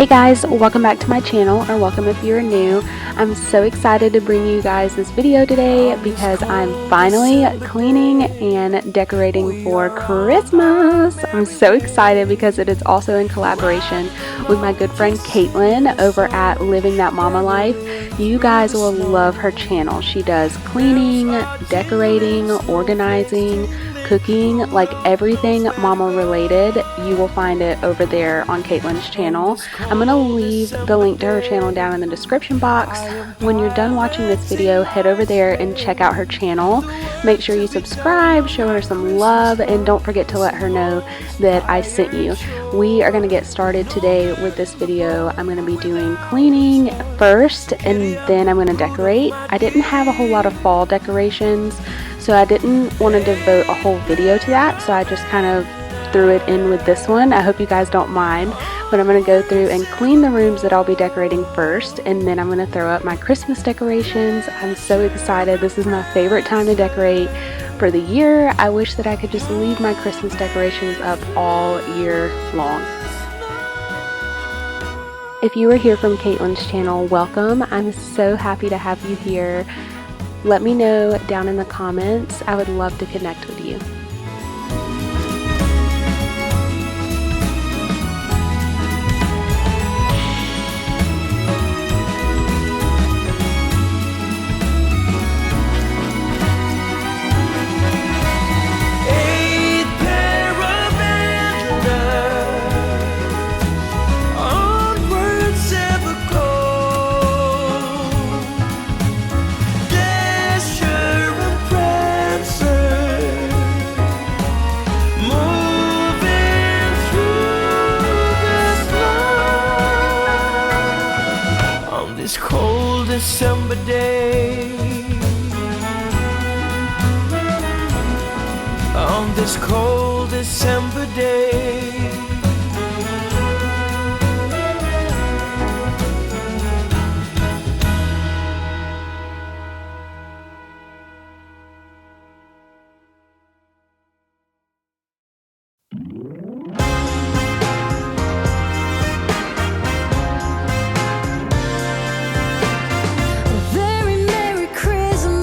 Hey guys, welcome back to my channel, or welcome if you're new. I'm so excited to bring you guys this video today because I'm finally cleaning and decorating for Christmas. I'm so excited because it is also in collaboration with my good friend Caitlin over at Living That Mama Life. You guys will love her channel. She does cleaning, decorating, organizing, cooking, like everything mama related. You will find it over there on Caitlin's channel. I'm going to leave the link to her channel down in the description box. When you're done watching this video, head over there and check out her channel. Make sure you subscribe, show her some love, and don't forget to let her know that I sent you. We are going to get started today with this video. I'm going to be doing cleaning first, and then I'm going to decorate. I didn't have a whole lot of fall decorations, so I didn't want to devote a whole video to that, so I just kind of threw it in with this one. I hope you guys don't mind, but I'm going to go through and clean the rooms that I'll be decorating first, and then I'm going to throw up my Christmas decorations. I'm so excited. This is my favorite time to decorate for the year. I wish that I could just leave my Christmas decorations up all year long. If you are here from Caitlin's channel, welcome. I'm so happy to have you here. Let me know down in the comments. I would love to connect with you. This cold December day, on this cold December day, Very Merry Christmas.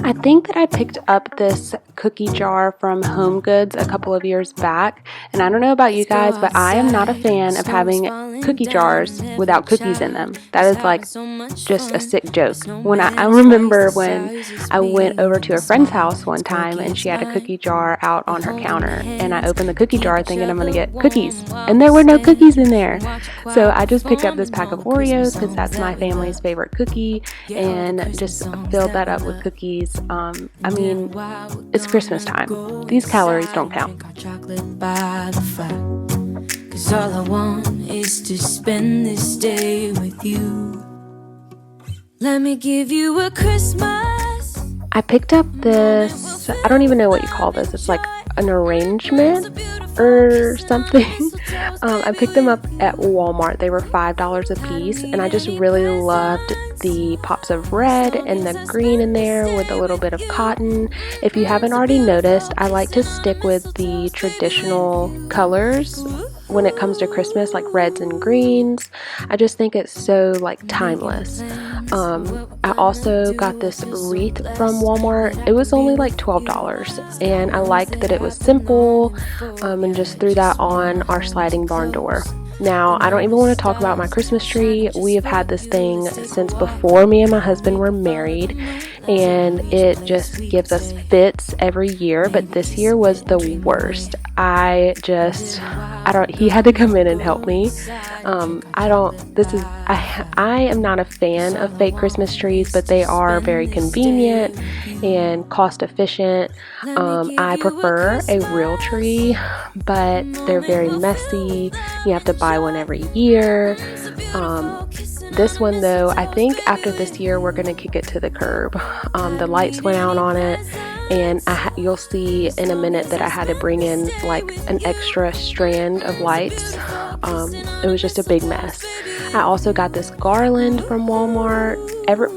I think that I picked up this cookie jar from Home Goods a couple of years back, and I don't know about you guys, but I am not a fan of having cookie jars without cookies in them. That is like just a sick joke. When I remember when I went over to a friend's house one time and she had a cookie jar out on her counter, and I opened the cookie jar thinking I'm going to get cookies, and there were no cookies in there. So I just picked up this pack of Oreos because that's my family's favorite cookie, and just filled that up with cookies. I mean, it's Christmas time. These calories don't count. Cause all I want is to spend this day with you. Let me give you a Christmas. I picked up this, I don't even know what you call this. It's like an arrangement or something. I picked them up at Walmart. They were $5 a piece, and I just really loved the pops of red and the green in there with a little bit of cotton. If you haven't already noticed, I like to stick with the traditional colors when it comes to Christmas, like reds and greens. I just think it's so like timeless. I also got this wreath from Walmart. It was only like $12, and I liked that it was simple, and just threw that on our sliding barn door. Now, I don't even want to talk about my Christmas tree. We have had this thing since before me and my husband were married, and it just gives us fits every year, but this year was the worst. He had to come in and help me. I am not a fan of fake Christmas trees, but they are very convenient and cost efficient. I prefer a real tree, but they're very messy. You have to buy one every year. This one though, I think after this year we're going to kick it to the curb. The lights went out on it, and you'll see in a minute that I had to bring in like an extra strand of lights. It was just a big mess. I also got this garland from Walmart.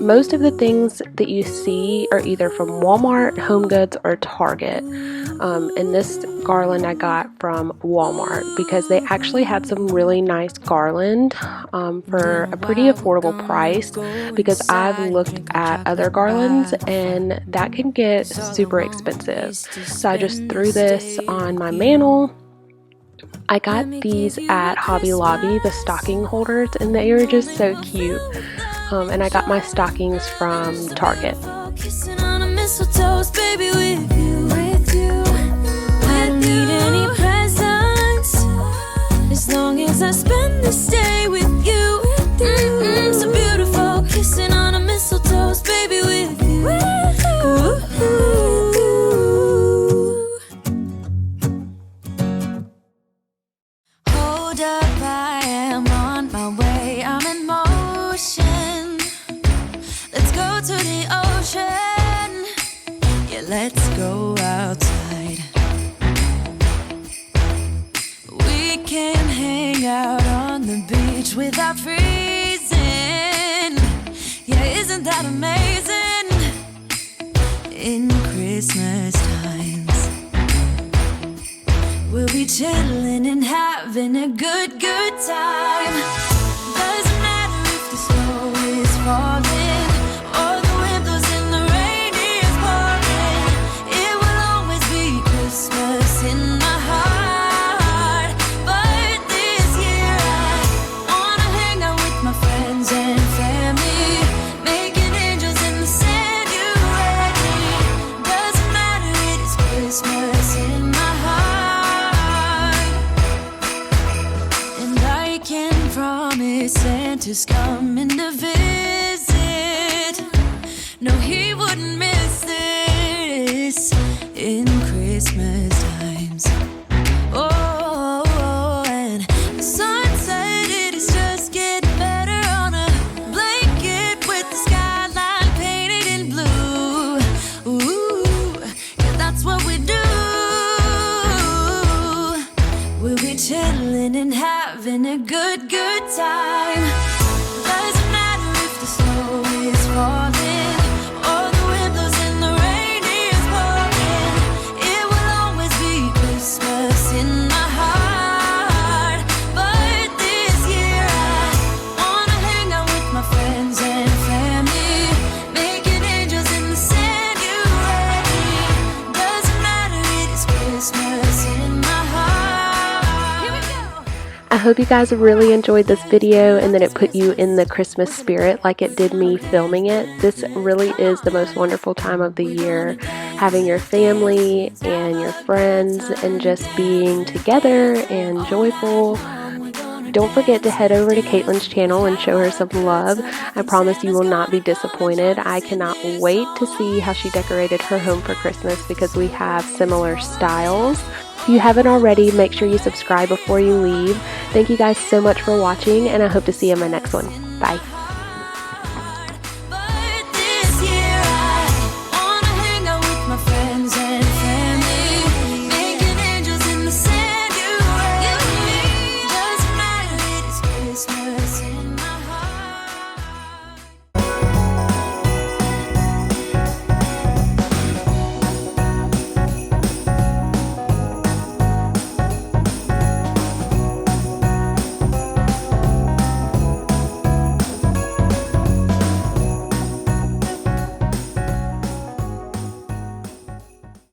Most of the things that you see are either from Walmart, Home Goods, or Target. And this garland I got from Walmart because they actually had some really nice garland for a pretty affordable price, because I've looked at other garlands and that can get super expensive. So I just threw this on my mantle. I got these at Hobby Lobby, the stocking holders, and they were just so cute. And I got my stockings from Target. Kissing on a mistletoe, baby, with you. I don't need any presents as long as I spend this day with you. So beautiful, kissing on a mistletoe, baby, with you. Hold up, I am on my way. I'm in motion. Let's go to the ocean. Yeah, let's go outside. We can hang out on the beach without freezing. Yeah, isn't that amazing? In Christmas times, we'll be chilling and having a good time. Doesn't matter if the snow is falling or the wind blows and the rain is pouring. It will always be Christmas in my heart. But this year I wanna hang out with my friends and family, making angels in the sand, you and me. Doesn't matter, it is Christmas in my heart. And I can promise Santa's coming to visit. No, he wouldn't miss this in Christmas times. Oh, and the sun said it is just getting better on a blanket with the skyline painted in blue. Ooh, yeah, that's what we do. We'll be chilling and having a good time. Doesn't matter if the snow is falling or the wind blows and the rain is pouring. It will always be Christmas in my heart. But this year I wanna hope you guys really enjoyed this video and that it put you in the Christmas spirit like it did me filming it. This really is the most wonderful time of the year, having your family and your friends and just being together and joyful. Don't forget to head over to Caitlin's channel and show her some love. I promise you will not be disappointed. I cannot wait to see how she decorated her home for Christmas because we have similar styles. If you haven't already, make sure you subscribe before you leave. Thank you guys so much for watching, and I hope to see you in my next one. Bye.